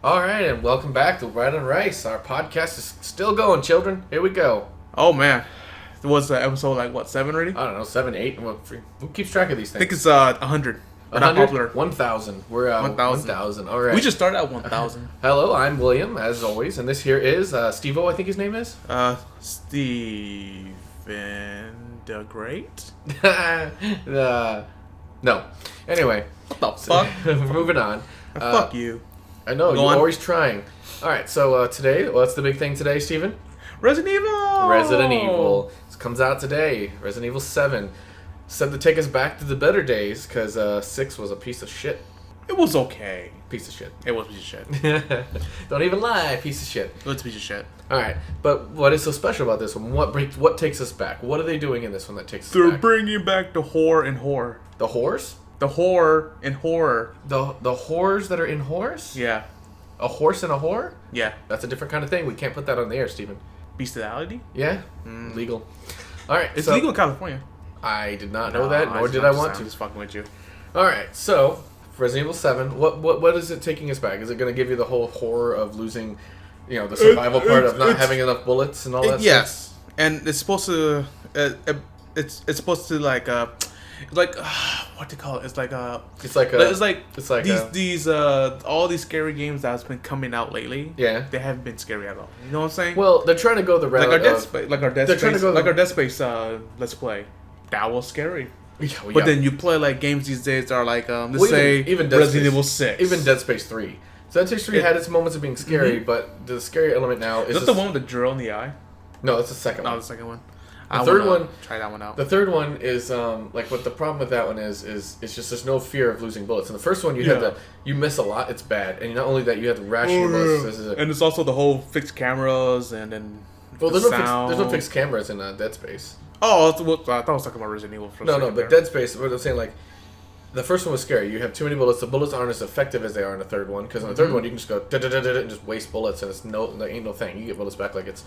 All right, and welcome back to Rant and Rice. Our podcast is still going, children. Here we go. Oh man, it was episode like what 7 already? I don't know, 7, 8. Who keeps track of these I things? think it's 100. We're not 100? popular. 1,000. We're 1,000. All right. We just started at 1,000. Hello, I'm William, as always, and this here is Steve-O, I think his name is. Steven the Great. No. Anyway. What the fuck? Moving on. Fuck you. I know, Go you're on. always trying. All right, so today, what's the big thing today, Steven? Resident Evil. Resident Evil. This comes out today. Resident Evil 7. Said to take us back to the better days, because 6 was a piece of shit. It was okay. Piece of shit. It was a piece of shit. Don't even lie, piece of shit. It was a piece of shit. All right, but what is so special about this one? What takes us back? What are they doing in this one that takes us They're back? bringing back the horror and horror. The whores? The horror and horror. The whores that are in whores? Yeah. A horse and a whore? Yeah. That's a different kind of thing. We can't put that on the air, Steven. Bestiality? Yeah? Legal. All right. It's so legal in California. I did not know that, nor did I want to. I'm just fucking with you. All right, so Resident Evil 7. What is it taking us back? Is it going to give you the whole horror of losing, the survival part of not having enough bullets and all that? Yes, and it's supposed to. It's supposed to like it's like what do you call it? It's like these all these scary games that's been coming out lately. Yeah, they haven't been scary at all. You know what I'm saying? Well, they're trying to go the route like our Dead Space, our Dead Space Let's Play. That was scary. But then you play like games these days that are like even Resident Evil 6, even Dead Space 3. Dead Space 3 had its moments of being scary, but the scary element now is that the one with the drill in the eye? No, that's the second one. No, the second one. The third one, try that one out. The third one is what the problem with that one is it's just there's no fear of losing bullets. In the first one, you miss a lot, it's bad, and not only that, you have to ration your bullets. And it's also the whole fixed cameras and then there's no fixed cameras in Dead Space. Oh, I thought I was talking about Resident Evil. But Dead Space. What I'm saying, like, the first one was scary. You have too many bullets. The bullets aren't as effective as they are in the third one. Because in the third one, you can just go and just waste bullets, and there ain't no thing. You get bullets back like it's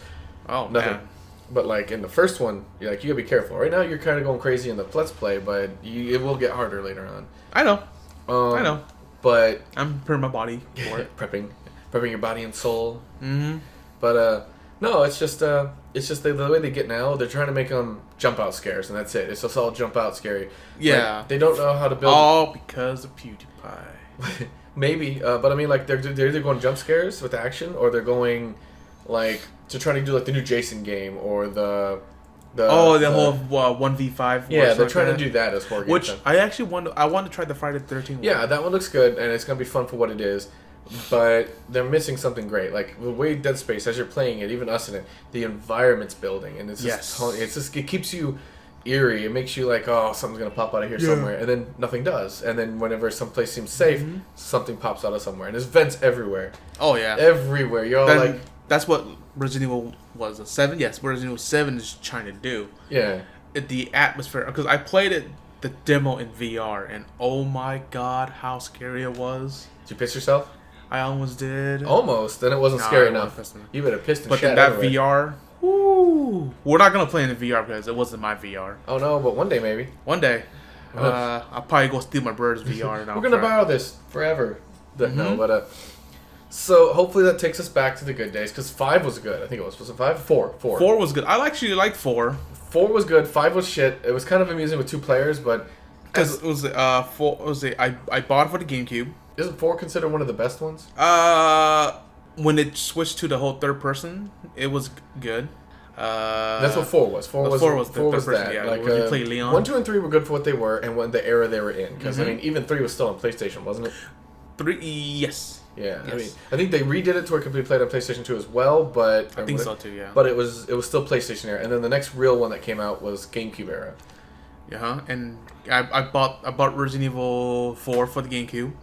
nothing. Man. But like in the first one, you gotta be careful. Right now, you're kind of going crazy in the Let's Play, but it will get harder later on. I know. I know. But I'm preparing my body for it. prepping your body and soul. Mm-hmm. But no, it's just the way they get now. They're trying to make them jump out scares, and that's it. It's just all jump out scary. Yeah, like, they don't know how to build. All because of PewDiePie. Maybe, but I mean, like they're either going jump scares with action, or they're going like to try to do like the new Jason game or the whole 1v5. Yeah, they're trying to do that as horror games. Which I actually want to try the Friday the 13th one. Yeah, that one looks good, and it's gonna be fun for what it is. But they're missing something great. Like the way Dead Space, as you're playing it, even us in it, the environment's building, and it's just it keeps you eerie. It makes you like, oh, something's gonna pop out of here somewhere, and then nothing does. And then whenever someplace seems safe, something pops out of somewhere, and there's vents everywhere. Oh yeah, everywhere. You're all like, that's what Resident Evil was. A 7. Yes, what Resident Evil 7 is trying to do. Yeah, the atmosphere, because I played the demo in VR, and oh my god, how scary it was. Did you piss yourself? I almost did. Almost. Then it wasn't scary enough. You better piss and shit. But in that VR, we're not gonna play in the VR because it wasn't my VR. Oh no, but one day maybe. One day, I'll probably go steal my brother's VR. We're gonna borrow this forever. No, but so hopefully that takes us back to the good days because 5 was good. I think it was it 5? 4. 4 was good. I actually liked 4. 4 was good. 5 was shit. It was kind of amusing with 2 players, but because it was 4 was I bought it for the GameCube. Isn't 4 considered one of the best ones? When it switched to the whole third person, it was good. That's what 4 was. 4 was that. Yeah, like you play Leon. 1, 2, and 3 were good for what they were and when the era they were in. Because I mean, even 3 was still on PlayStation, wasn't it? 3, yes. Yeah, yes. I mean, I think they redid it to where it could be played on PlayStation 2 as well, but I think so too. Yeah. But it was still PlayStation era, and then the next real one that came out was GameCube era. Yeah, and I bought Resident Evil 4 for the GameCube,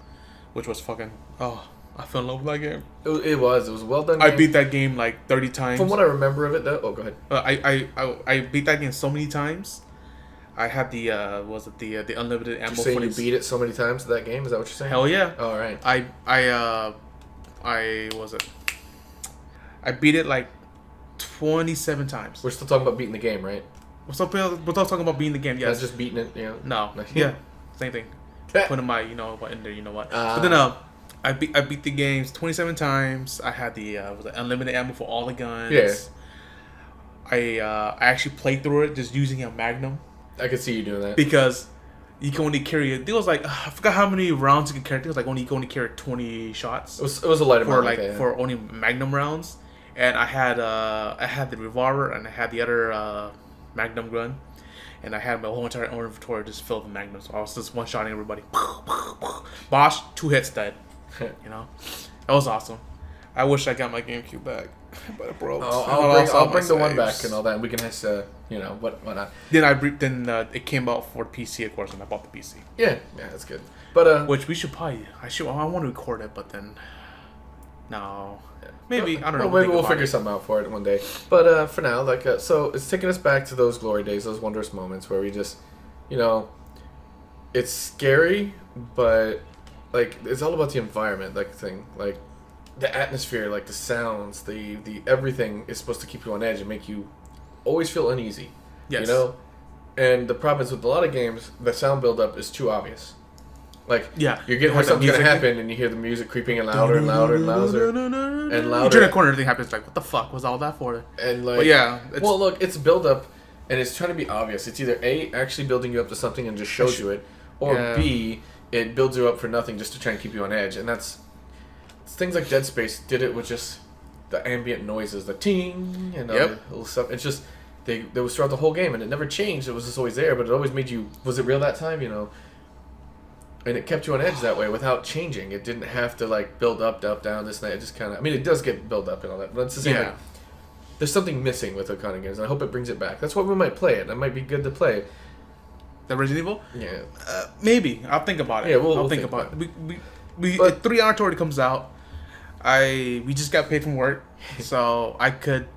which was fucking I fell in love with that game. It was a well done game. I beat that game like 30 times. From what I remember of it, though. Oh, go ahead. I beat that game so many times. I had the unlimited ammo. You're saying you beat it so many times that game? Is that what you're saying? Hell yeah! All right. I beat it like 27 times. We're still talking about beating the game, right? We're still talking about beating the game. Yes. That's just beating it. No. Yeah. Same thing. Putting my in there. But then I beat the games 27 times. I had the unlimited ammo for all the guns. Yeah. I actually played through it just using a Magnum. I could see you doing that because you can only carry it. It was like I forgot how many rounds you can carry. It was like you can only carry 20 shots. It was a light amount for only Magnum rounds. And I had the revolver and I had the other Magnum gun, and I had my whole entire inventory just filled with Magnums. So I was just one shotting everybody. Bosh, 2 hits dead. You know, that was awesome. I wish I got my GameCube back, but it broke. I'll bring the one back and all that, and we can have whatnot. Then it came out for PC, of course, and I bought the PC. Yeah, that's good. But which we should probably I want to record it, but then no. Maybe, I don't know. Maybe we'll figure something out for it one day. But for now, so it's taking us back to those glory days, those wondrous moments where we just, it's scary, but, it's all about the environment, the atmosphere, the sounds, the everything is supposed to keep you on edge and make you always feel uneasy. Yes. And the problem is with a lot of games, the sound buildup is too obvious. You're getting where something's going to happen, and you hear the music creeping in louder and louder and louder and louder. You turn a corner, everything happens. What the fuck was all that for? And but yeah. Well, look, it's build-up, and it's trying to be obvious. It's either A, actually building you up to something and just shows you it, or B, it builds you up for nothing just to try and keep you on edge. And it's things like Dead Space did it with just the ambient noises, the ting, and the little stuff. It's just, they was throughout the whole game, and it never changed. It was just always there, but it always made you, was it real that time, And it kept you on edge that way without changing. It didn't have to build up, down, this and that. It just kind of, it does get built up and all that, but it's the same. There's something missing with the kind of games, and I hope it brings it back. That's why we might play it. It might be good to play. The Resident Evil? Yeah. Maybe. I'll think about it. Yeah, we'll think about it. We 3 hours already comes out. We just got paid from work, so I could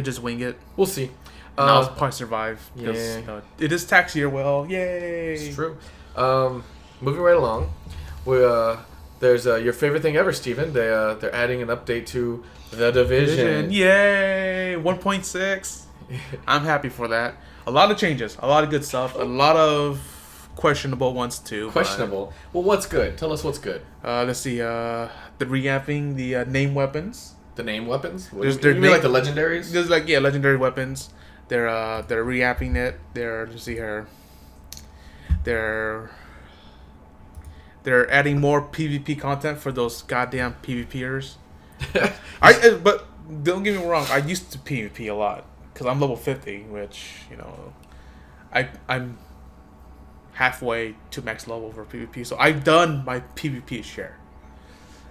just wing it. We'll see. And I'll probably survive because it is tax year. Well, yay! It's true. Moving right along, there's your favorite thing ever, Steven. They're adding an update to The Division. Yay! 1.6. I'm happy for that. A lot of changes, a lot of good stuff, a lot of questionable ones too. Questionable. Well, what's good? Tell us what's good. Let's see. The revamping the name weapons. The name weapons? You mean like the legendaries? There's legendary weapons. They're revamping it. Let's see here. They're adding more PvP content for those goddamn PvPers. But don't get me wrong. I used to PvP a lot because I'm level 50, which I'm halfway to max level for PvP. So I've done my PvP share.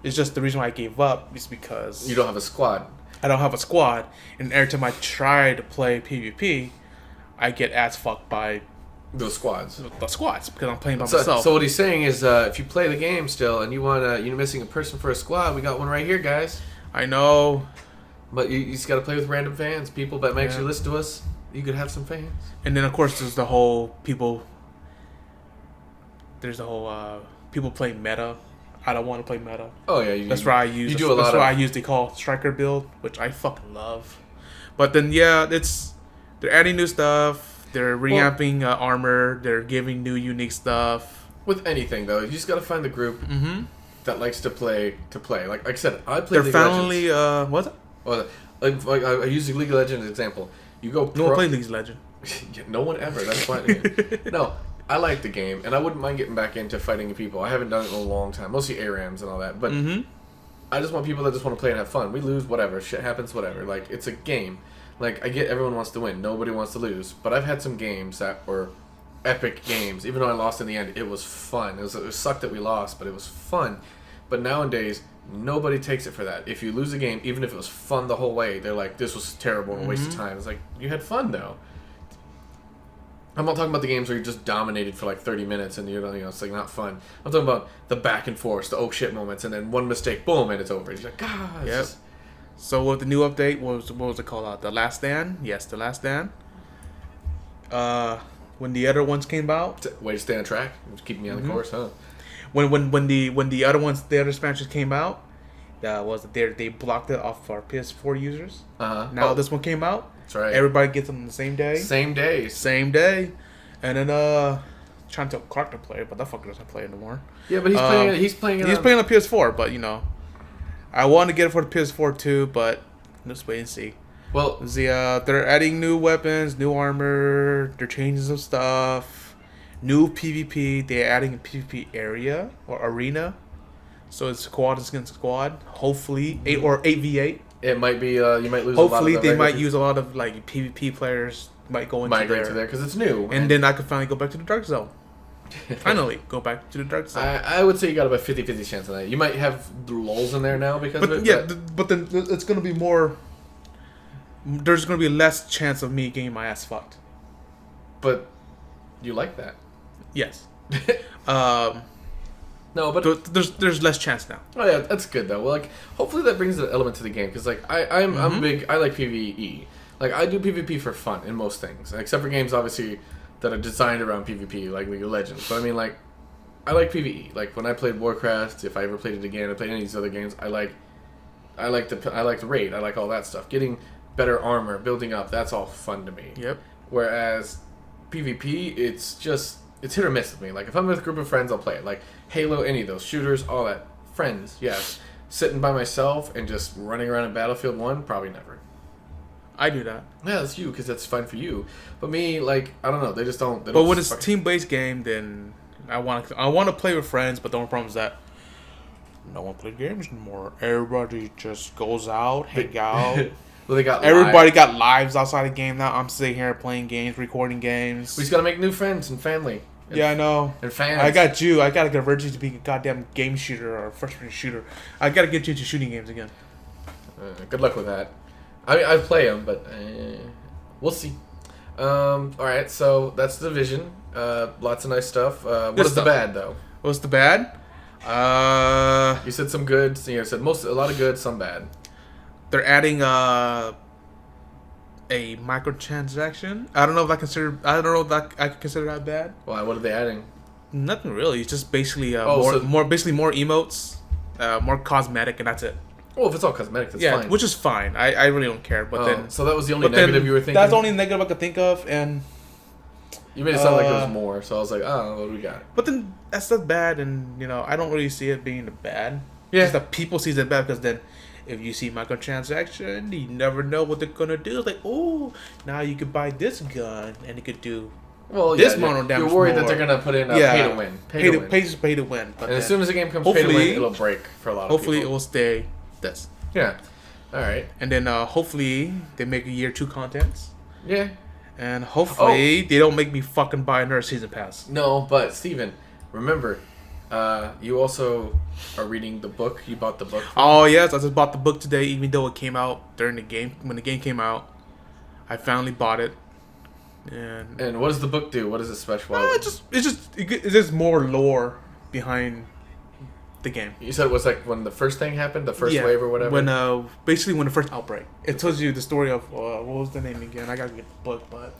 It's just the reason why I gave up is because you don't have a squad. I don't have a squad, and every time I try to play PvP, I get ass fucked by those squads. The squads, because I'm playing by myself. So what he's saying is, if you play the game still and you're missing a person for a squad, we got one right here, guys. I know. But you just got to play with random fans, people that may actually listen to us. You could have some fans. And then of course there's the whole people. There's the whole people play meta. I don't want to play meta. Oh yeah, that's why I use. That's why I use the call striker build, which I fucking love. But then they're adding new stuff. They're revamping armor. They're giving new unique stuff. With anything though, you just gotta find the group that likes to play. Like I said, I play. They're League finally. Of Legends. What? Like I use the League of Legends example. You go. No one plays League of Legends. Yeah, no one ever. That's why. No. I like the game, and I wouldn't mind getting back into fighting people. I haven't done it in a long time. Mostly ARAMs and all that. But I just want people that just want to play and have fun. We lose, whatever. Shit happens, whatever. It's a game. I get everyone wants to win. Nobody wants to lose. But I've had some games that were epic games. Even though I lost in the end, it was fun. It sucked that we lost, but it was fun. But nowadays, nobody takes it for that. If you lose a game, even if it was fun the whole way, they're like, this was terrible and a waste of time. It's like, you had fun, though. I'm not talking about the games where you're just dominated for 30 minutes and it's not fun. I'm talking about the back and forth, the oh shit moments, and then one mistake, boom, and it's over. You're like, God. Yep. So with the new update, what was it called? The Last Stand? Yes, The Last Stand. When the other ones came out, way to stay on track, just keep me on the course, huh? When the other expansions came out, they blocked it off our PS4 users. Now this one came out. That's right. Everybody gets them on the same day. Same day. And then trying to tell Clark to play, but that fucker doesn't play anymore. Yeah, but he's playing on PS4, but I want to get it for the PS4 too, but let's wait and see. Well, they're adding new weapons, new armor, they're changing some stuff, new PvP. They're adding a PvP area or arena, so it's squad against squad. Hopefully, 8v8. It might be you might lose. Hopefully, they might use a lot of like PvP players might go into migrate to there because it's new, and then I could finally go back to the dark zone. Finally, go back to the dark zone. I would say you got about 50-50 chance on that. You might have the lulls in there now because of it. Yeah, but then it's going to be more... There's going to be less chance of me getting my ass fucked. But you like that. Yes. No, but... There's less chance now. Oh, yeah, that's good, though. Well, like, hopefully that brings an element to the game, because, like, I'm big... I like PvE. Like, I do PvP for fun in most things, except for games, obviously... that are designed around PvP, like League of Legends. But I mean, like, I like PvE. Like when I played Warcraft, if I ever played it again, I played any of these other games. I like the raid. I like all that stuff. Getting better armor, building up. That's all fun to me. Yep. Whereas PvP, it's hit or miss with me. Like if I'm with a group of friends, I'll play it. Like Halo, any of those shooters, all that. Friends, yes. Sitting by myself and just running around in Battlefield 1, probably never. I do that. Yeah, that's you, because that's fine for you. But me, like, I don't know. They just don't. But when it's a team-based game, then I want to play with friends. But the only problem is that no one plays games anymore. Everybody just goes out, hang out. Well, they got everybody got lives outside the game now. I'm sitting here playing games, recording games. We just gotta make new friends and family. Yeah, I know. And fans. I got you. I gotta convert you to being a goddamn game shooter or a first-person shooter. I gotta get you into shooting games again. Good luck with that. I mean, I play them, but we'll see. All right, so that's the Division. Lots of nice stuff. What is the bad, though? What's the bad? You said some good. So you said a lot of good, some bad. They're adding a microtransaction. I don't know if I can consider that bad. Why? What are they adding? Nothing really. It's just basically more emotes, more cosmetic, and that's it. Well, if it's all cosmetic, that's fine. Which is fine. I really don't care. But then, so that was the only negative you were thinking? That's the only negative I could think of, and... You made it sound like there was more, so I was like, oh, what do we got? But then, that's not bad, and, I don't really see it being bad. Yeah. Just that people see it bad, because then, if you see microtransaction, you never know what they're gonna do. It's like, oh, now you could buy this gun, and you could do... this mono damage. You're worried that they're gonna put in pay to win. Pay to win. But as soon as the game comes pay to win, it'll break for a lot of people. Hopefully, it will stay this. Yeah. All right. And then hopefully they make a year 2 contents. Yeah. And hopefully they don't make me fucking buy another season pass. No, but Steven, remember, you also are reading the book. You bought the book. Oh yes, I just bought the book today, even though it came out during the game. When the game came out, I finally bought it. And what does the book do? What is it special? It's just more lore behind the game. You said it was like when the first thing happened, the first wave or whatever? When basically when the first outbreak. It tells you the story of what was the name again? I gotta get the book, but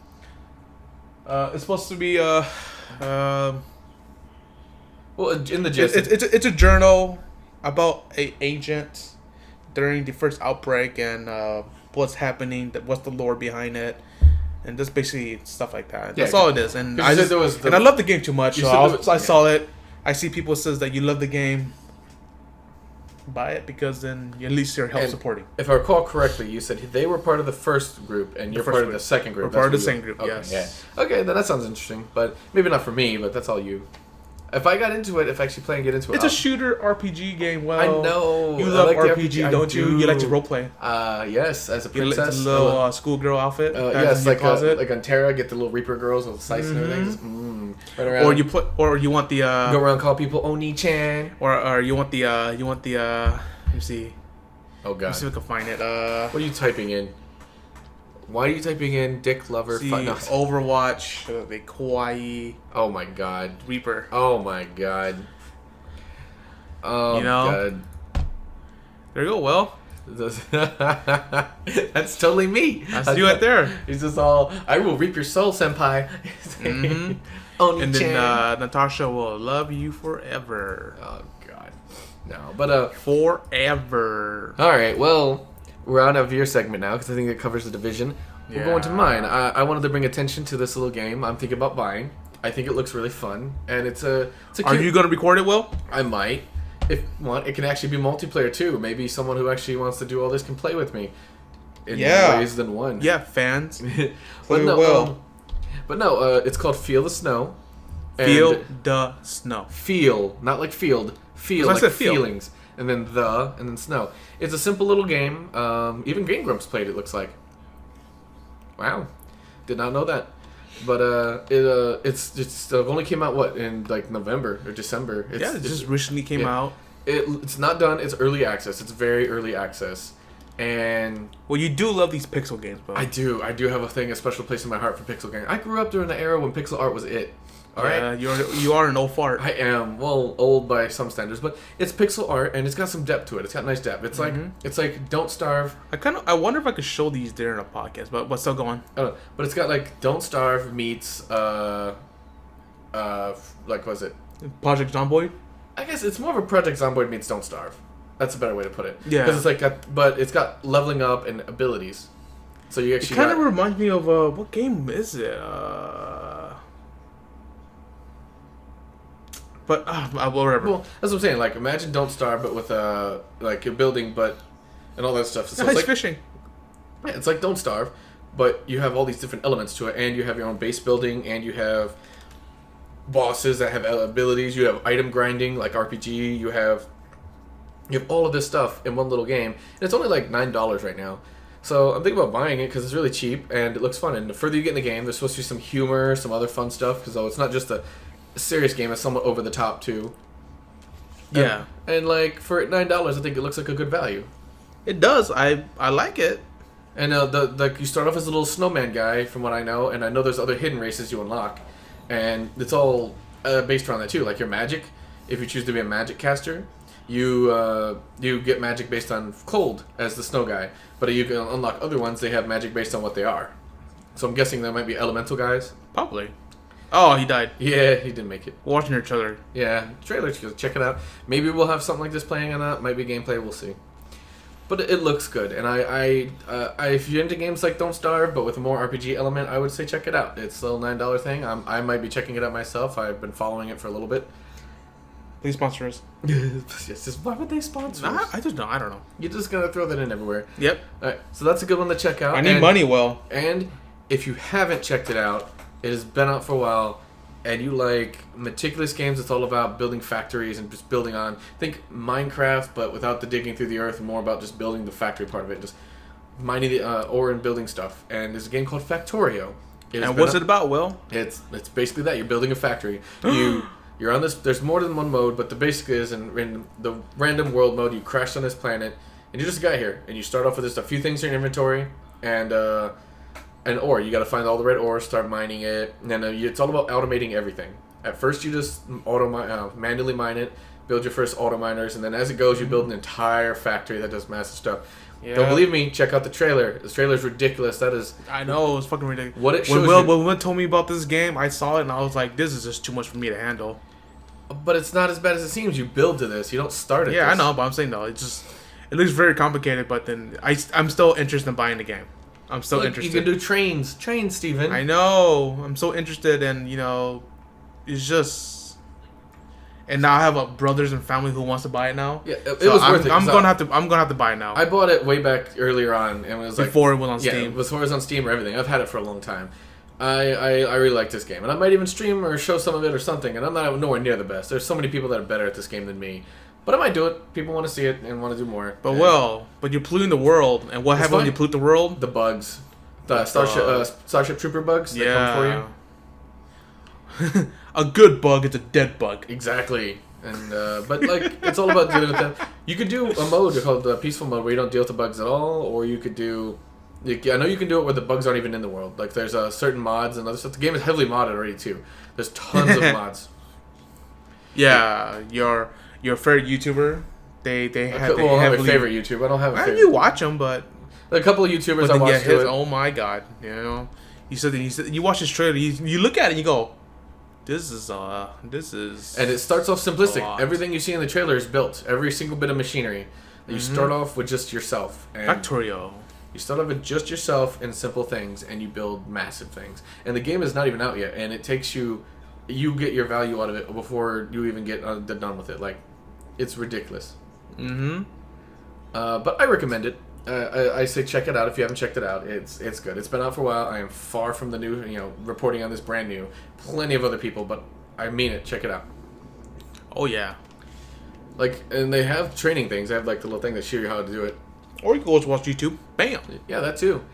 it's supposed to be well, in the gist, it's a journal about an agent during the first outbreak and what's happening, what's the lore behind it. And just basically stuff like that. That's all it is. And I love the game too much. So I saw it. I see people says that you love the game. Buy it because then at least you're help supporting. If I recall correctly, you said they were part of the first group and you're part of the second group. We're part of the second group. Okay, yes. Yeah. Okay, then that sounds interesting, but maybe not for me. But that's all you. If I got into it, if I actually play and get into it, it's a shooter RPG game. Well, I know you love RPG, don't you? You like to roleplay. Yes, as a princess. You like a little schoolgirl outfit. Yes, like on Terra, get the little Reaper girls with the slice and everything. Just, right around. Or you want the go around call people Oni-chan. Or you want the let me see. Oh god. Let me see if I can find it. What are you typing in? Why are you typing in Dick Lover? Overwatch, the Kawaii. Oh my god. Reaper. Oh my god. Oh god. There you go, Will. That's totally me. That's you right there. He's just all, I will reap your soul, senpai. And then Natasha will love you forever. Oh god. No, but forever. Alright, well, we're out of your segment now because I think it covers the Division. We're going to mine. I wanted to bring attention to this little game I'm thinking about buying. I think it looks really fun, and it's a Are you gonna record it, Will? I might. If want, it can actually be multiplayer too. Maybe someone who actually wants to do all this can play with me. In more ways than one. Yeah, fans. But no, it's called Feel the Snow. Feel the Snow. Feel, not like field. Feel like feelings. And then snow. It's a simple little game. Even Game Grumps played it, looks like. Wow. Did not know that. But it only came out, in like November or December. It just recently came out. It's not done. It's early access. It's very early access. And you do love these pixel games, bro. I do have a special place in my heart for pixel games. I grew up during the era when pixel art was it. All right. You are an old fart. I am old by some standards, but it's pixel art and it's got some depth to it. It's got nice depth. It's like Don't Starve. I wonder if I could show these during a podcast, but still go on. But it's got like Don't Starve meets like what is it? Project Zomboid. I guess it's more of a Project Zomboid meets Don't Starve. That's a better way to put it. Yeah. Because it's got leveling up and abilities. So you actually. It kind of reminds me of what game is it? But whatever. Well, that's what I'm saying. Like, imagine Don't Starve, but with like a building, and all that stuff. So it's like fishing. Yeah, it's like Don't Starve, but you have all these different elements to it, and you have your own base building, and you have bosses that have abilities. You have item grinding, like RPG. You have all of this stuff in one little game, and it's only like $9 right now. So I'm thinking about buying it because it's really cheap and it looks fun. And the further you get in the game, there's supposed to be some humor, some other fun stuff. Because it's not just a serious game; it's somewhat over the top too. Yeah. And like for $9, I think it looks like a good value. It does. I like it. And you start off as a little snowman guy, from what I know, and I know there's other hidden races you unlock, and it's all based around that too. Like your magic, if you choose to be a magic caster, you get magic based on cold as the snow guy, but you can unlock other ones. They have magic based on what they are. So I'm guessing there might be elemental guys. Probably. Oh, he died. Yeah, he didn't make it. Watching your trailer. Yeah, trailer. Check it out. Maybe we'll have something like this playing or not. Might be gameplay. We'll see. But it looks good, and I if you're into games like Don't Starve, but with a more RPG element, I would say check it out. It's a little $9 thing. I might be checking it out myself. I've been following it for a little bit. Please sponsor us. Yes, why would they sponsor us? I just know. I don't know. You're just gonna throw that in everywhere. Yep. All right, so that's a good one to check out. I need money, Will. And if you haven't checked it out, it has been out for a while, and you like meticulous games. It's all about building factories and just building on. Think Minecraft, but without the digging through the earth, and more about just building the factory part of it, just mining the ore and building stuff. And there's a game called Factorio. And what's it about, Will? It's basically that you're building a factory. You're on this. There's more than one mode, but the basic is in the random world mode. You crash on this planet, and you're just a guy here, and you start off with just a few things in your inventory, and an ore. You got to find all the red ore, start mining it, and then it's all about automating everything. At first, you just manually mine it, build your first auto miners, and then as it goes, you build an entire factory that does massive stuff. Yeah. Don't believe me? Check out the trailer. The trailer is ridiculous. That is. I know, it's fucking ridiculous. What it shows when Will told me about this game, I saw it and I was like, "This is just too much for me to handle." But it's not as bad as it seems. You build to this. You don't start at this. I know, but I'm saying though, it looks very complicated. But then I'm still interested in buying the game. I'm still interested. You can do trains, Steven. I know. I'm so interested, and it's just. And now I have a brothers and family who wants to buy it now. Yeah, it was worth it. I'm gonna have to buy it now. I bought it way back earlier on, and it was before it was on Steam. Yeah, before it was on Steam or everything. I've had it for a long time. I really like this game, and I might even stream or show some of it or something. And I'm not nowhere near the best. There's so many people that are better at this game than me, but I might do it. People want to see it and want to do more. But you're polluting the world, and what happens when you pollute the world? The bugs, the Starship Trooper bugs. That come for you. A good bug is a dead bug. Exactly. And but it's all about dealing with them. You could do a mode called the peaceful mode where you don't deal with the bugs at all, or you could do. I know you can do it where the bugs aren't even in the world. Like there's certain mods and other stuff. The game is heavily modded already too. There's tons of mods. Yeah, your favorite YouTuber. They have. I have a favorite YouTuber. I don't have a favorite. You watch them, but a couple of YouTubers I watch. Oh my god! You said you watch this trailer. You look at it and you go. This is. And it starts off simplistic. Everything you see in the trailer is built. Every single bit of machinery. You start off with just yourself. Factorio. You start off with just yourself and simple things, and you build massive things. And the game is not even out yet, and it takes you you get your value out of it before you even get done with it. Like, it's ridiculous. Mm-hmm. But I recommend it. I say check it out if you haven't checked it out. It's good. It's been out for a while. I am far from the new, reporting on this brand new. Plenty of other people, but I mean it. Check it out. Oh yeah. Like, and they have training things. They have like the little thing that show you how to do it. Or you can always watch YouTube. Bam. Yeah, that too.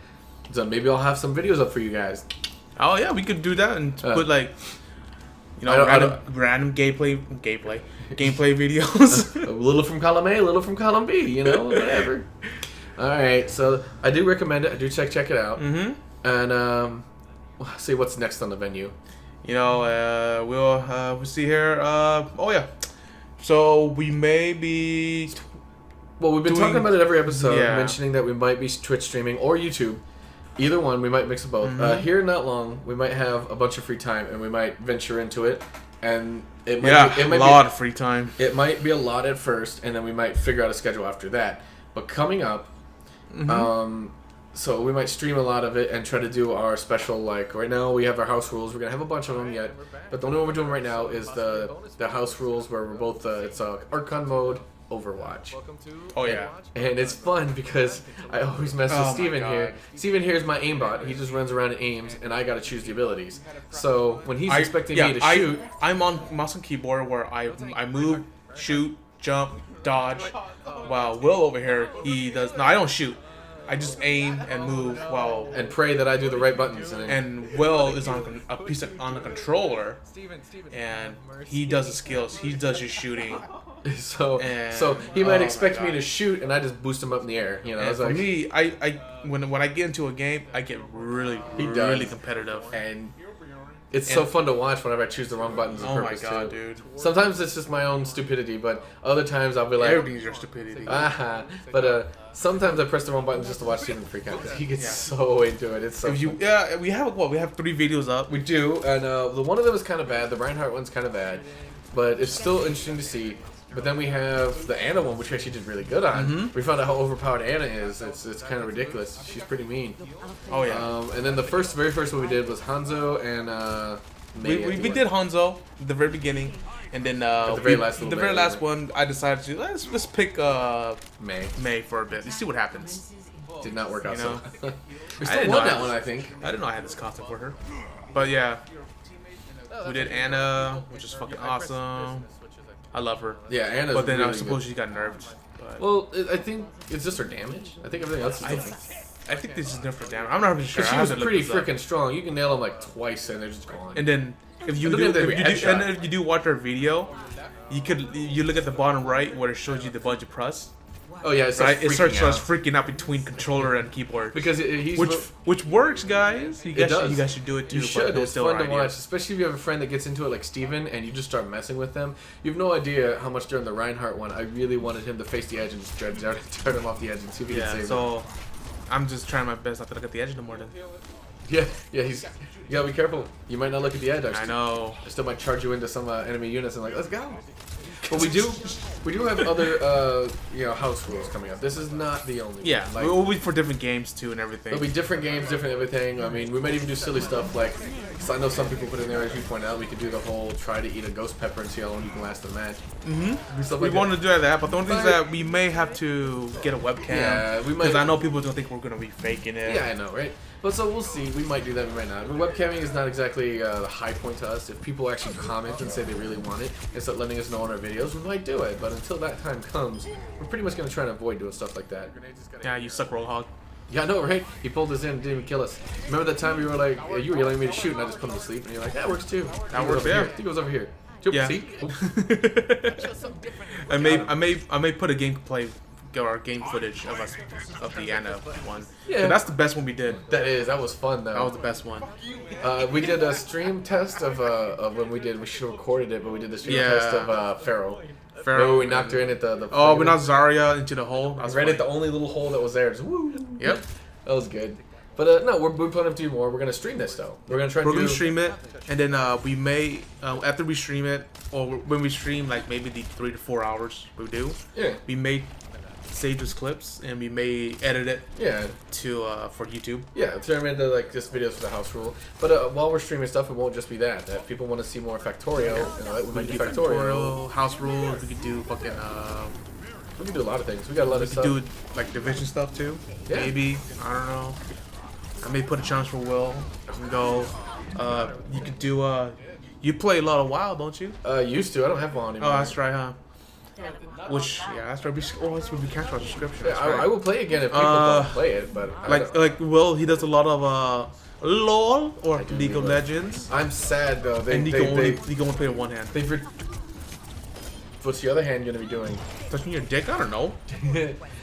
So maybe I'll have some videos up for you guys. Oh yeah, we could do that and put like, random gameplay videos. A little from column A, a little from column B. Whatever. All right, so I do recommend it. I do check it out. Mm-hmm. And let's see what's next on the venue. We'll see here. Oh yeah. So we may be. Well, we've been talking about it every episode, mentioning that we might be Twitch streaming or YouTube. Either one, we might mix of both. Mm-hmm. Here not long, we might have a bunch of free time, and we might venture into it. And it might be a lot of free time. It might be a lot at first, and then we might figure out a schedule after that. But coming up, so we might stream a lot of it and try to do our special. Like right now, we have our house rules. We're gonna have a bunch of them yet, but the only one we're doing right now is the house rules where we're both. It's Archon mode. Overwatch. Oh yeah. And it's fun because I always mess with Steven here. Steven here is my aimbot. He just runs around and aims, and I gotta choose the abilities. So when he's expecting me to shoot, I'm on mouse and keyboard where I move, shoot, jump, dodge. While Will over here, he does. No, I don't shoot. I just aim and move and pray that I do the right buttons. And Will is on the controller, and he does the skills. He does your shooting. So he might expect me to shoot, and I just boost him up in the air. And for me, when I get into a game, I get really competitive, and it's so fun to watch whenever I choose the wrong buttons on purpose. Oh my god, dude! Sometimes it's just my own stupidity, but other times I'll be like, everything's your stupidity. But sometimes I press the wrong buttons just to watch Steven freak out because he gets so into it. It's so fun. We have 3 videos up. We do, and the one of them is kind of bad. The Reinhardt one's kind of bad, but it's still interesting to see. But then we have the Anna one, which we actually did really good on. Mm-hmm. We found out how overpowered Anna is. It's kind of ridiculous. She's pretty mean. Oh yeah. And then the very first one we did was Hanzo and we did Hanzo at the very beginning, and then the very last one I decided to let's pick May for a bit. Let's see what happens. Did not work out. So we still won that one, I think. I didn't know I had this costume for her, but yeah, we did Anna, which is fucking awesome. I love her. Yeah, Anna's but then really I suppose she got nerfed. But well, I think it's just her damage. I think everything else is different. I think this is different damage. I'm not really sure. She was pretty freaking strong. You can nail them like twice and they're just gone. And then if you do watch her video, you look at the bottom right where it shows you the budget plus. Oh yeah, it starts freaking out between controller and keyboard because which works, guys. You guys should do it too. You should. It's fun to watch, especially if you have a friend that gets into it like Steven and you just start messing with them. You have no idea how much during the Reinhardt one I really wanted him to face the edge and just turn him off the edge and see if he could save him. So I'm just trying my best not to look at the edge no more. Then. Yeah. You gotta be careful. You might not look at the edge. I know. I still might charge you into some enemy units and like, let's go. But we do have other house rules coming up. This is not the only one. Yeah, we'll be for different games too and everything. There'll be different games, different everything. I mean, we might even do silly stuff like, so I know some people put in there, as you point out, we could do the whole try to eat a ghost pepper and see how long you can last in a match. Mm-hmm. We want to do that, but the only thing is that we may have to get a webcam. Yeah, we might. Because I know people don't think we're going to be faking it. Yeah, I know, right? But so we'll see. We might do that, we might not. Webcamming is not exactly the high point to us. If people actually comment and say they really want it and start letting us know on our videos, we might do it. But until that time comes, we're pretty much going to try and avoid doing stuff like that. Yeah, you suck, Rollhog. Yeah, I know, right? He pulled us in and didn't even kill us. Remember that time you were like, you were yelling at me to shoot and I just put him to sleep? And you're like, that works too. That works, yeah. I think it was over here. Yeah. See? I may put a gameplay or game footage of the Anna one. Yeah, that's the best one we did. That was fun though. That was the best one. We did a stream test of when we should have recorded it, but we did the stream test of Pharaoh. Remember we knocked her in at the we knocked Zarya into the hole. Right at the only little hole that was there. Just woo. Yep. That was good. But no, we're planning to do more. We're gonna stream this though. We're gonna stream it, and then we may after we stream it, or when we stream like maybe the 3 to 4 hours we do. Yeah. We may save those clips and we may edit it. Yeah. To for YouTube. Yeah, turn them into like just videos for the house rule. But while we're streaming stuff, it won't just be that. If people want to see more Factorio, we might do Factorio. House rules. We could do fucking. We can do a lot of things. We got a lot of stuff. We could do like Division stuff too. Yeah. Maybe, I don't know. I may put a challenge for Will. And go. You could do. You play a lot of WoW, don't you? Used to. I don't have WoW anymore. Oh, that's right, huh? Which that's right. That's where we cancel our subscription. Yeah, I will play again if people don't play it. But like Will, he does a lot of LOL or League of Legends. I'm sad though. He can only play with one hand. What's the other hand gonna be doing? Touching your dick? I don't know.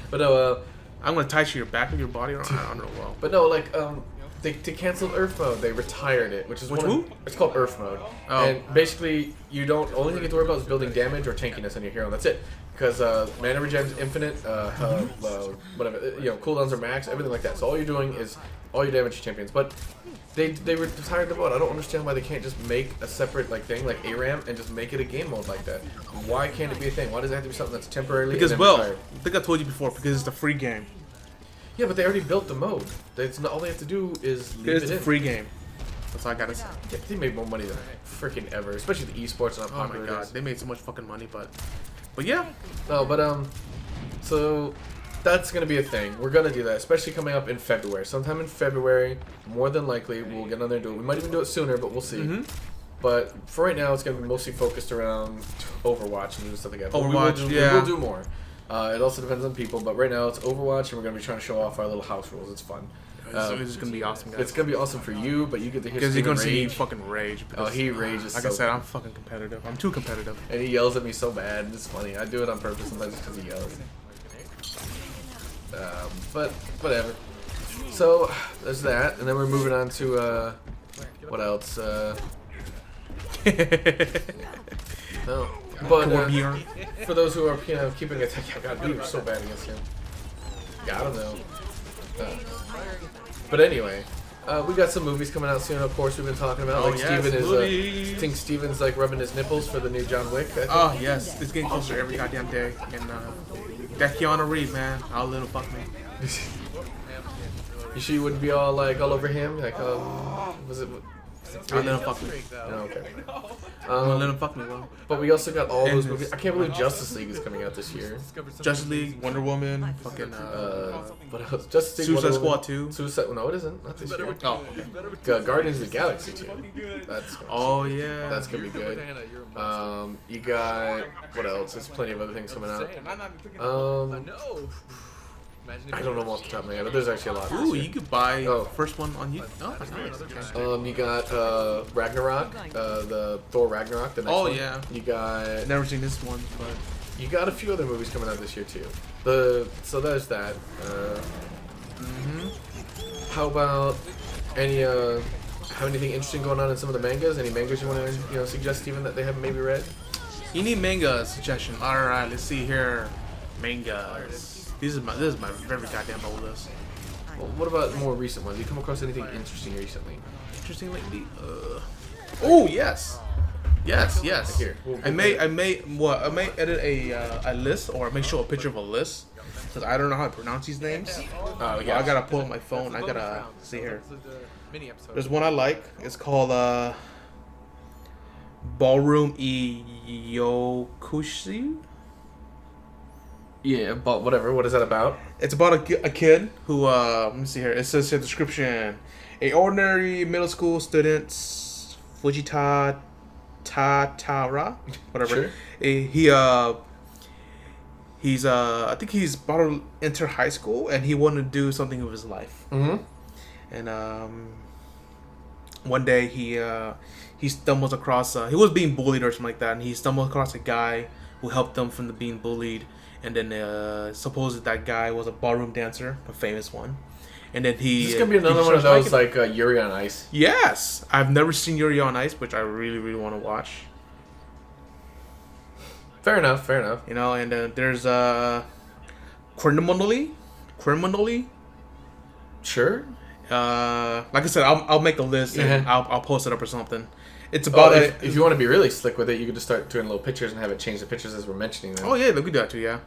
But no, I'm gonna tie to your back of your body. I don't know. Well, but no, like they canceled Earth mode. They retired it, which is it's called Earth mode. Oh. And basically, you don't only thing you have to worry about is building damage or tankiness on your hero. That's it. Because mana regen's infinite, whatever, cooldowns are max, everything like that. So all you're doing is all your damage champions. But they retired the mode. I don't understand why they can't just make a separate thing like ARAM and just make it a game mode like that. Why can't it be a thing? Why does it have to be something that's temporarily? Because I think I told you before. Because it's a free game. Yeah, but they already built the mode. All they have to do is leave it in. It's a free game. That's all I gotta say. Yeah, they made more money than freaking ever, especially the esports and how popular it is. They made so much fucking money, but yeah. No, but so that's gonna be a thing. We're gonna do that, especially coming up in February. Sometime in February, more than likely, we'll get on there and do it. We might even do it sooner, but we'll see. Mm-hmm. But for right now, it's gonna be mostly focused around Overwatch and stuff like that. Overwatch, we will do more. It also depends on people, but right now it's Overwatch, and we're gonna be trying to show off our little house rules. It's fun. So it's gonna be awesome, guys. It's gonna be awesome for you, but you get to hear because you're gonna see me fucking rage. Oh, he rages. Like I said, I'm fucking competitive. I'm too competitive. And he yells at me so bad. It's funny. I do it on purpose sometimes just because he yells. But whatever. So there's that, and then we're moving on to what else? No. But for those who are keeping attack, God, we were so bad against him. Yeah, I don't know. But anyway, we got some movies coming out soon. Of course, we've been talking about. Steven is. I think Steven's rubbing his nipples for the new John Wick. Oh yes, it's getting closer every goddamn day. And that Keanu Reeves, man, I'll little fuck me. You sure you wouldn't be all over him? Was it? I'll let him fuck me. Oh, okay. I'll let him fuck me, well. But we also got all those movies. I can't believe Justice League is coming out this year. Justice League, Wonder Woman, fucking what else? Justice League, Suicide Squad 2. No, it isn't. Not this year. Oh, okay. Guardians of the Galaxy 2. Yeah. That's gonna be good. You got what else? There's plenty of other things coming out. I don't know off the top of my head, but there's actually a lot. Ooh, you could buy first one on YouTube. Oh, that's nice. You got Ragnarok, the Thor Ragnarok. The next one. Yeah. You got. Never seen this one, but you got a few other movies coming out this year too. So there's that. How about have anything interesting going on in some of the mangas? Any mangas you want to suggest, Steven, that they haven't maybe read? You need manga suggestion. All right, let's see here. Mangas. This is my very goddamn old list. Well, what about more recent ones? You come across anything interesting recently? Interesting lately? Oh yes. Here. I may edit a list or make show a picture of a list because I don't know how to pronounce these names. I gotta pull up my phone. I gotta see here. There's one I like. It's called Ballroom Yokushi. Yeah, but whatever. What is that about? It's about a kid who, let me see here. It says in the description, a ordinary middle school student, Fujita Tatara, whatever. Sure. He's I think he's about to enter high school, and he wanted to do something with his life. Mm-hmm. And one day he stumbles across he was being bullied or something like that, and he stumbled across a guy who helped him from being bullied. And then supposedly that guy was a ballroom dancer, a famous one. And then This is gonna be another one of those Yuri on Ice. Yes, I've never seen Yuri on Ice, which I really, really want to watch. Fair enough. And then there's criminally. Sure. Like I said, I'll make a list and I'll post it up or something. It's about if you want to be really slick with it, you could just start doing little pictures and have it change the pictures as we're mentioning them. Oh yeah, we could do that too. Yeah.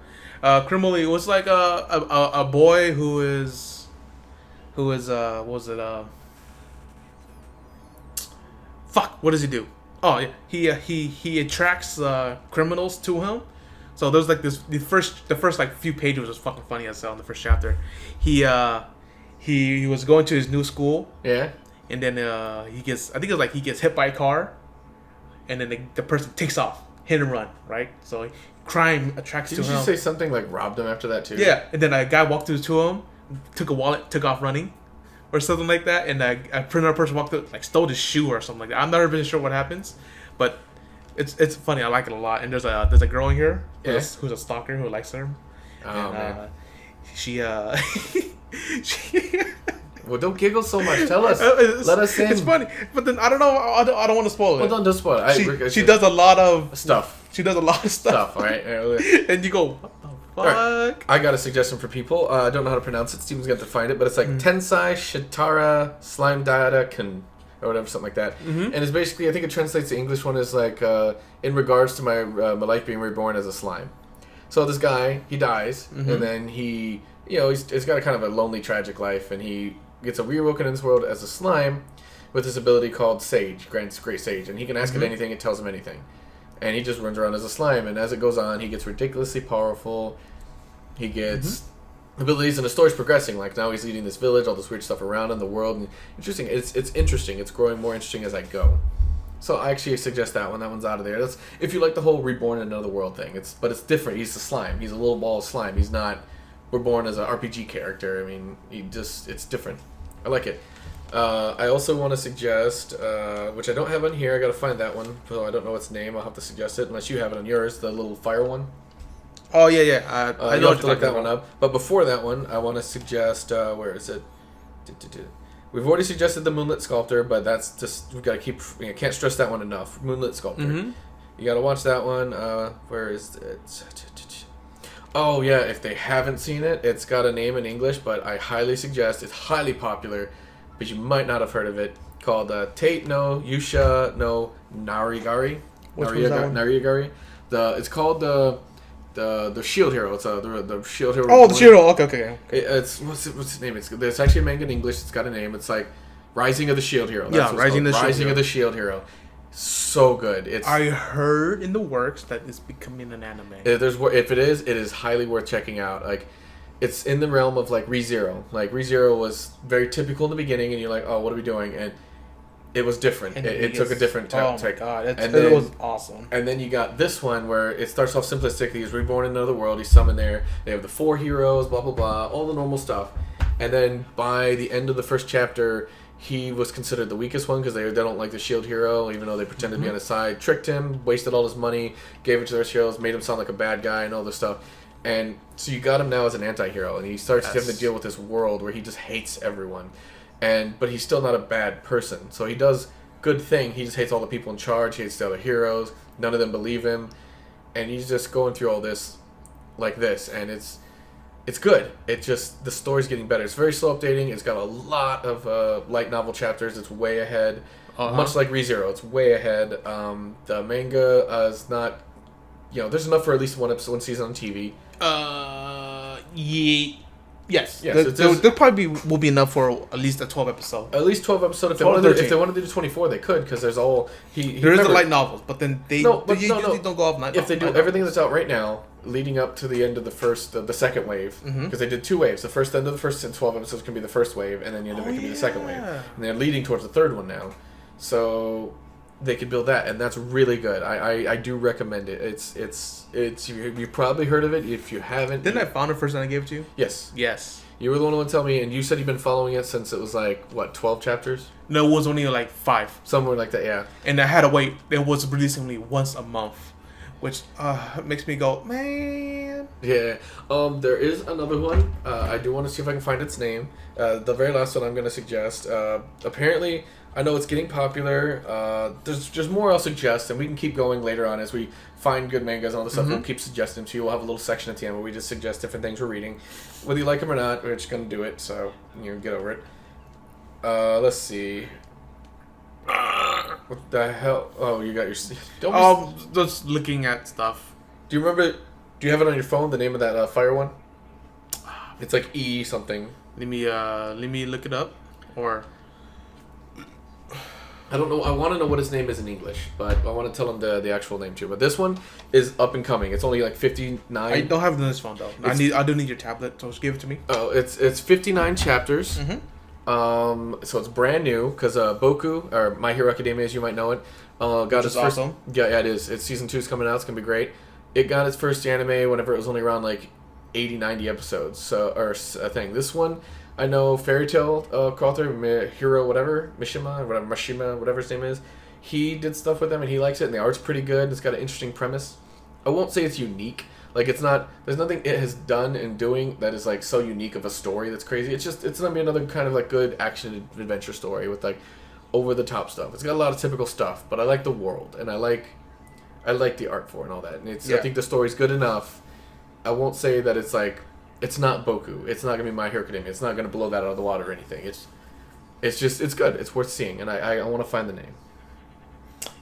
Criminally, it was like a boy who is what was it fuck, what does he do? Oh yeah, he attracts criminals to him. So there's like this the first like few pages was fucking funny as hell in the first chapter. He was going to his new school. Yeah. And then he gets hit by a car, and then the person takes off, hit and run, right? So crime attracts to him. Did you say something like robbed him after that too? Yeah, and then a guy walked through to him, took a wallet, took off running, or something like that, and another person walked through, like stole his shoe or something like that. I'm not really sure what happens, but it's funny. I like it a lot. And there's a girl in here who's a stalker who likes her. Oh and, man. She Well, don't giggle so much. Tell us. Let us in. It's funny, but then I don't know. I don't want to spoil it. Well, don't spoil it. She does a lot of stuff. She does a lot of stuff. All right. And you go, what the fuck? Right. I got a suggestion for people. I don't know how to pronounce it. Steven's got to find it, but it's like Tensai Shitara Slime Data Kan or whatever, something like that. Mm-hmm. And it's basically, I think it translates to English one as like in regards to my life being reborn as a slime. So this guy, he dies, and then he's got a kind of a lonely, tragic life, and he gets reawoken in this world as a slime with this ability called Sage, Great Sage, and he can ask it anything, it tells him anything. And he just runs around as a slime, and as it goes on, he gets ridiculously powerful. He gets abilities, and the story's progressing. Like, now he's leading this village, all this weird stuff around in the world, and interesting. It's interesting. It's growing more interesting as I go. So I actually suggest that one. That one's out of there. That's if you like the whole reborn in another world thing. But it's different. He's a slime. He's a little ball of slime. He's not reborn as an RPG character. I mean, it's different. I like it. I also want to suggest, which I don't have on here. I got to find that one. So I don't know its name. I'll have to suggest it unless you have it on yours. The little fire one. Oh yeah. I know have to look that one up. But before that one, I want to suggest. Where is it? We've already suggested the Moonlit Sculptor, but that's just we've got to keep. Can't stress that one enough. Moonlit Sculptor. You got to watch that one. Where is it? Oh yeah, if they haven't seen it, it's got a name in English, but I highly suggest. It's highly popular, but you might not have heard of it. Called Tate no Yusha no Narigari. Narigari. It's called the Shield Hero. It's the Shield Hero. Oh, the Shield Hero. Okay. It's what's its name? It's actually a manga in English. It's got a name. It's like Rising of the Shield Hero. That's Rising of the Shield Hero. So good. I heard in the works that it's becoming an anime. If it is highly worth checking out. Like, it's in the realm of like ReZero. Like, ReZero was very typical in the beginning, and you're like, oh, what are we doing? And it was different. It took a different take. Oh my god, it was awesome. And then you got this one where it starts off simplistic. He's reborn in another world. He's summoned there. They have the 4 heroes, blah blah blah, all the normal stuff. And then by the end of the first chapter, he was considered the weakest one because they don't like the shield hero, even though they pretended to be on his side. Tricked him, wasted all his money, gave it to their heroes, made him sound like a bad guy and all this stuff. And so you got him now as an anti-hero, and he starts having to deal with this world where he just hates everyone. But he's still not a bad person. So he does good thing. He just hates all the people in charge. He hates the other heroes. None of them believe him. And he's just going through all this like this. And it's good. It just, the story's getting better. It's very slow updating. It's got a lot of light novel chapters. It's way ahead. Much like ReZero. It's way ahead. The manga is not, there's enough for at least one season on TV. Yes. There probably will be enough for at least a 12 episode. At least 12 episodes. If they wanted to do 24, they could, because there's all... There is the light novels, but then they usually don't go off night novels. If they do everything that's out right now, leading up to the end of the second wave, because they did 2 waves. The end of the first 12 episodes can be the first wave, and then the end of it can be the second wave. And they're leading towards the third one now. So they could build that, and that's really good. I do recommend it. It's you probably heard of it. If you haven't, didn't I found it first and I gave it to you? Yes. You were the one who tell me, and you said you've been following it since it was like 12 chapters? No, it was only like 5, somewhere like that. Yeah. And I had to wait. It was releasing only once a month, which makes me go, man. Yeah. There is another one. I do want to see if I can find its name. The very last one I'm going to suggest. Apparently, I know it's getting popular. There's more I'll suggest, and we can keep going later on as we find good mangas and all this stuff. We'll keep suggesting to you. We'll have a little section at the end where we just suggest different things we're reading. Whether you like them or not, we're just going to do it, so get over it. Let's see. What the hell? Oh, you got your. Just looking at stuff. Do you remember? Do you have it on your phone? The name of that fire one? It's like E something. Let me look it up, or. I don't know. I want to know what his name is in English, but I want to tell him the actual name too. But this one is up and coming. It's only like 59. I don't have it on this phone though. I do need your tablet, so just give it to me. Oh, it's 59 chapters. Mm-hmm. So it's brand new because Boku, or My Hero Academia, as you might know it, got its first. Awesome. Yeah, it is. It's season 2 is coming out. It's gonna be great. It got its first anime whenever it was only around like 80, 90 episodes. So or a thing. This one. I know Fairy Tail author, Hiro, Mashima, whatever his name is. He did stuff with them and he likes it, and the art's pretty good. It's got an interesting premise. I won't say it's unique. Like, it's not, there's nothing it has done and doing that is, like, so unique of a story that's crazy. It's going to be another kind of, like, good action adventure story with, like, over-the-top stuff. It's got a lot of typical stuff, but I like the world, and I like the art for it and all that. And I think the story's good enough. I won't say that it's, like, it's not Boku. It's not going to be My Hero Academia. It's not going to blow that out of the water or anything. It's good. It's worth seeing, and I want to find the name.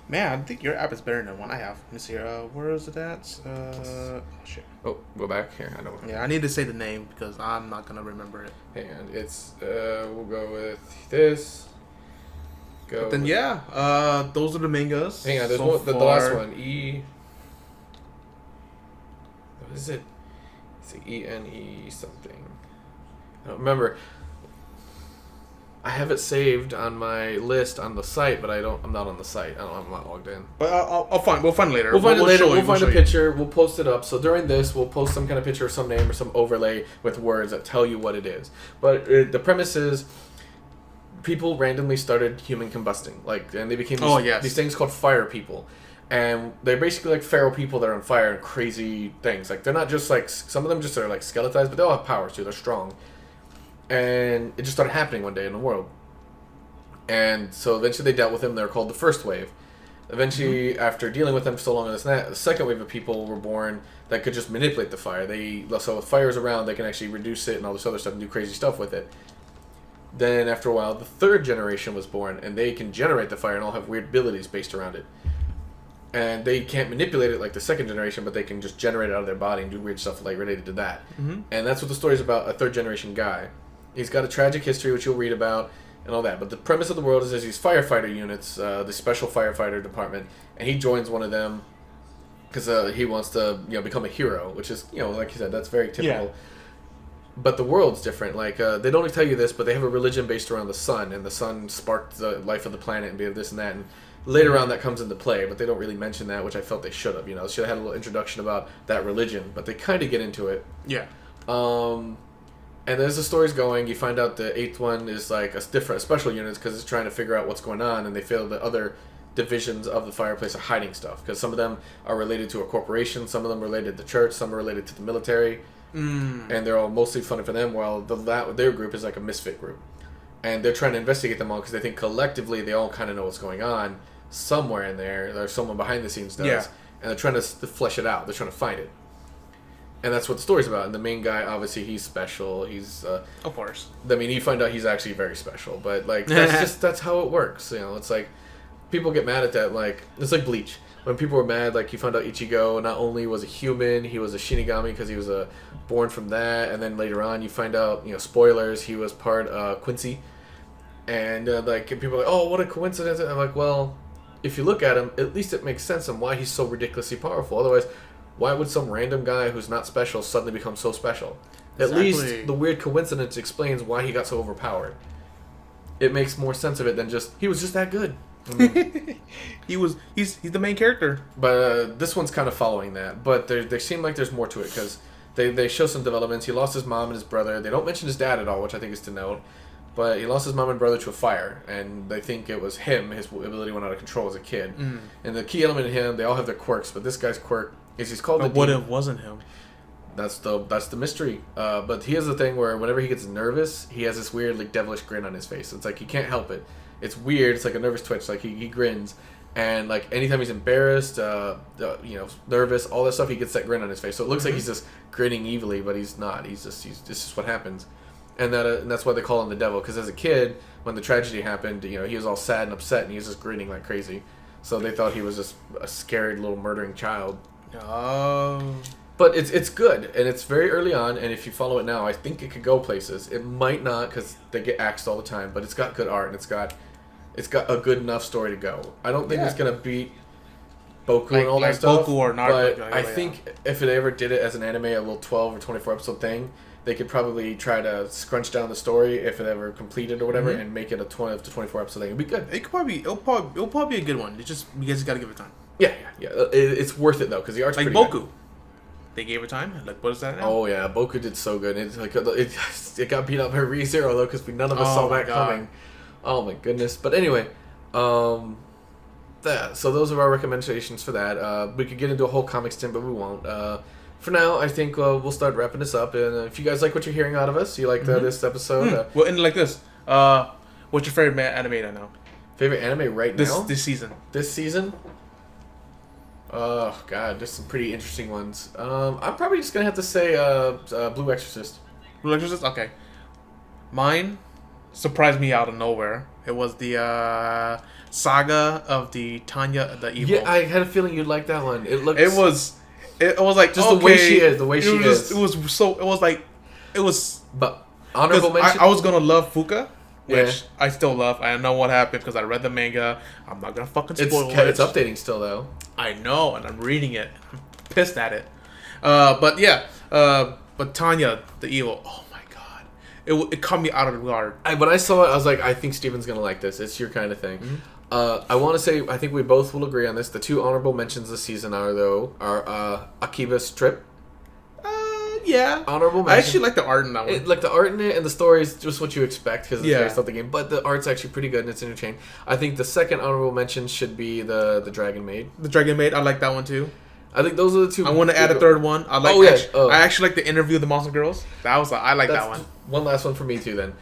Man, I think your app is better than the one I have. Let me see. Where is it at? Oh, shit. Oh, go back here. I know. Yeah, I need to say the name because I'm not going to remember it. And it's, we'll go with this. But then, those are the mangas. Hang on, there's the last one. What is it? It's like ENE something. I don't remember. I have it saved on my list on the site, but I'm not on the site. I'm not logged in. But we'll find it later. We'll find it later. We'll find a picture. We'll post it up. So during this, we'll post some kind of picture of some name or some overlay with words that tell you what it is. But the premise is people randomly started human combusting, and they became these things called fire people. And they're basically like feral people that are on fire and crazy things. Like, they're not just like, some of them just are like skeletized, but they all have powers too. They're strong. And it just started happening one day in the world. And so eventually they dealt with them. They're called the first wave. Eventually, after dealing with them for so long and this and that, the second wave of people were born that could just manipulate the fire. So if fire's around, they can actually reduce it and all this other stuff and do crazy stuff with it. Then after a while, the third generation was born, and they can generate the fire and all have weird abilities based around it. And they can't manipulate it like the second generation, but they can just generate it out of their body and do weird stuff like related to that. Mm-hmm. And that's what the story's about, a third generation guy. He's got a tragic history, which you'll read about, and all that. But the premise of the world is there's these firefighter units, the special firefighter department, and he joins one of them because he wants to become a hero, which is, like you said, that's very typical. Yeah. But the world's different. Like, they don't tell you this, but they have a religion based around the sun, and the sun sparked the life of the planet and be of this and that. And later on, that comes into play, but they don't really mention that, which I felt they should have. Should have had a little introduction about that religion, but they kind of get into it. Yeah. And as the story's going, you find out the 8th one is like a special units because it's trying to figure out what's going on, and they feel the other divisions of the fireplace are hiding stuff because some of them are related to a corporation, some of them are related to the church, some are related to the military, and they're all mostly funded for them, while their group is like a misfit group. And they're trying to investigate them all because they think collectively they all kind of know what's going on somewhere in there. There's someone behind the scenes does. Yeah. And they're trying to flesh it out. They're trying to find it. And that's what the story's about. And the main guy, obviously, he's special. He's... of course. I mean, you find out he's actually very special. But, like, that's how it works. It's like, people get mad at that. Like, it's like Bleach. When people were mad, like, you found out Ichigo not only was a human, he was a Shinigami because he was born from that. And then later on, you find out, spoilers, he was part Quincy. And, people are like, oh, what a coincidence. And I'm like, well, if you look at him, at least it makes sense on why he's so ridiculously powerful. Otherwise, why would some random guy who's not special suddenly become so special? Exactly. At least the weird coincidence explains why he got so overpowered. It makes more sense of it than just, he was just that good. I mean, he's the main character. But this one's kind of following that. But they seem like there's more to it because they show some developments. He lost his mom and his brother. They don't mention his dad at all, which I think is to note. But he lost his mom and brother to a fire, and they think it was him. His ability went out of control as a kid. Mm. And the key element in him, they all have their quirks, but this guy's quirk is he's called. But what if it wasn't him? That's the mystery. But he has the thing where whenever he gets nervous, he has this weird devilish grin on his face. It's like he can't help it. It's weird. It's like a nervous twitch. Like he grins, and like anytime he's embarrassed, nervous, all that stuff, he gets that grin on his face. So it looks like he's just grinning evilly, but he's not. This is what happens. and that's why they call him the devil. Because as a kid, when the tragedy happened, he was all sad and upset, and he was just grinning like crazy. So they thought he was just a scared little murdering child. Oh. But it's good, and it's very early on, and if you follow it now, I think it could go places. It might not, because they get axed all the time, but it's got good art, and it's got a good enough story to go. I don't think it's going to beat Boku and all that stuff, Boku or Naruto, but I think if it ever did it as an anime, a little 12 or 24 episode thing, they could probably try to scrunch down the story if it ever completed or whatever, and make it a 20 to 24 episode thing. It'd be good. It'll probably be a good one. It's just, you guys got to give it time. Yeah. It's worth it, though, because the art's like pretty Boku. good. They gave it time. Like, what is that now? Oh yeah, Boku did so good. It's like it got beat up by ReZero though, because none of us saw that coming. Oh my goodness! But anyway, so those are our recommendations for that. We could get into a whole comic stint, but we won't. For now, I think we'll start wrapping this up. And if you guys like what you're hearing out of us, you like this episode, we'll end it like this. What's your favorite anime right now? Favorite anime right now? This season. This season. Oh God, there's some pretty interesting ones. I'm probably just gonna have to say Blue Exorcist. Blue Exorcist, okay. Mine surprised me out of nowhere. It was the saga of the Tanya the Evil. Yeah, I had a feeling you'd like that one. It was like just the way she is. The way she is. It was. But honorable mention. I was gonna love Fuka. Which I still love. I know what happened because I read the manga. I'm not gonna fucking spoil it. It's updating still though. I know, and I'm reading it. I'm pissed at it. But Tanya, the Evil. Oh my god, it caught me out of the guard. When I saw it, I was like, I think Steven's gonna like this. It's your kind of thing. Mm-hmm. I want to say, I think we both will agree on this. The two honorable mentions this season are Akiba's Trip. Yeah, honorable mention. I actually like the art in that one. Like the art in it, and the story is just what you expect because it's based off the game. But the art's actually pretty good and it's entertaining. I think the second honorable mention should be the Dragon Maid. The Dragon Maid, I like that one too. I think those are the two. I want to add a third one. I actually like the interview of the Monster Girls. I like that one. One last one for me too. Then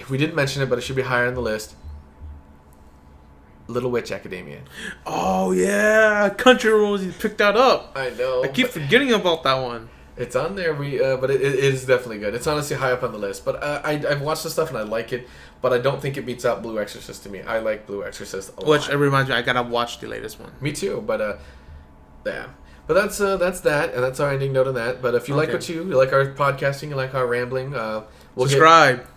we didn't mention it, but it should be higher on the list. Little Witch Academia. Oh yeah, Country Roads picked that up. I know. I keep forgetting about that one. It's on there, but it is definitely good. It's honestly high up on the list. But I've watched the stuff and I like it, but I don't think it beats out Blue Exorcist to me. I like Blue Exorcist a lot. Which it reminds me, I gotta watch the latest one. Me too, but yeah. But that's that, and that's our ending note on that. But if you like you like our podcasting, you like our rambling, subscribe,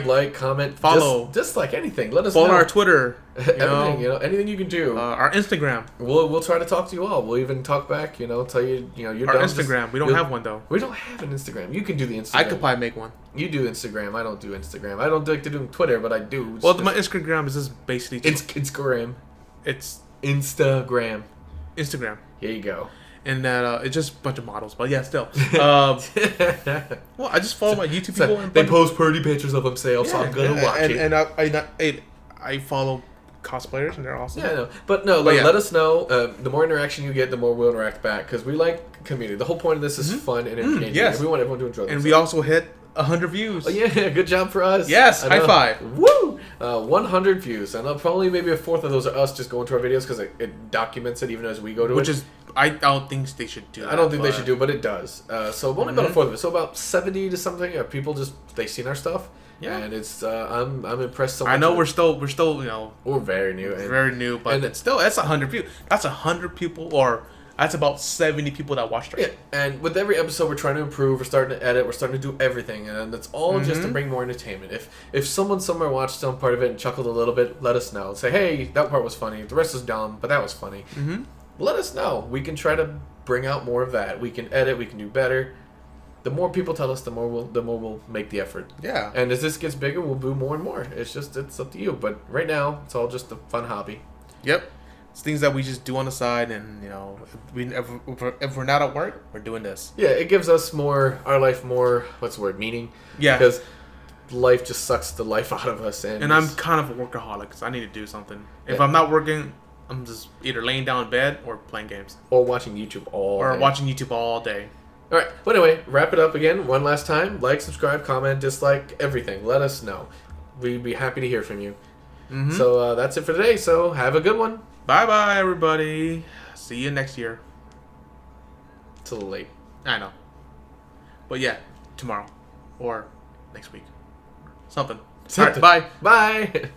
like, comment, follow, just like anything. Let us follow know. Our Twitter, everything, anything you can do. Our Instagram. We'll try to talk to you all. We'll even talk back. Tell you you're our dumb. Instagram. We don't have one though. We don't have an Instagram. You can do the Instagram. I could probably make one. You do Instagram. I don't do Instagram. I don't like to do Twitter, but I do. Well, my Instagram is just basically Instagram. It's Instagram. Instagram. Here you go. And that it's just a bunch of models, but yeah, still. Well, I just follow my YouTube people. They post pretty pictures of themselves, so I'm gonna watch it. And I follow cosplayers, and they're awesome. Yeah, let us know. The more interaction you get, the more we'll interact back because we like community. The whole point of this is fun and entertaining. Yes, and we want everyone to enjoy. And we also hit 100 views. Oh yeah, good job for us. Yes, high five. Woo! 100 views, and probably maybe a fourth of those are us just going to our videos because it documents it even as we go to it. Which is, I don't think they should do. I don't think they should do, but it does. So only about a fourth of it. So about 70 to something people they've seen our stuff. Yeah, and it's I'm impressed so much. I know we're still we're very new, but it's still that's 100 views. That's 100 people or. That's about 70 people that watched it. Yeah, and with every episode, we're trying to improve. We're starting to edit. We're starting to do everything, and it's all just to bring more entertainment. If someone somewhere watched some part of it and chuckled a little bit, let us know. Say, hey, that part was funny. The rest was dumb, but that was funny. Let us know. We can try to bring out more of that. We can edit. We can do better. The more people tell us, the more we'll make the effort. Yeah. And as this gets bigger, we'll do more and more. It's up to you. But right now, it's all just a fun hobby. Yep. It's things that we just do on the side, and if we're not at work, we're doing this. Yeah, it gives us our life more meaning. Yeah, because life just sucks the life out of us, and I'm kind of a workaholic, so I need to do something. If I'm not working, I'm just either laying down in bed or playing games or watching YouTube all day. All right. Well, anyway, wrap it up again one last time. Like, subscribe, comment, dislike, everything. Let us know. We'd be happy to hear from you. So that's it for today. So have a good one. Bye-bye, everybody. See you next year. It's a little late. I know. But yeah, tomorrow. Or next week. Something. All right, bye. Bye.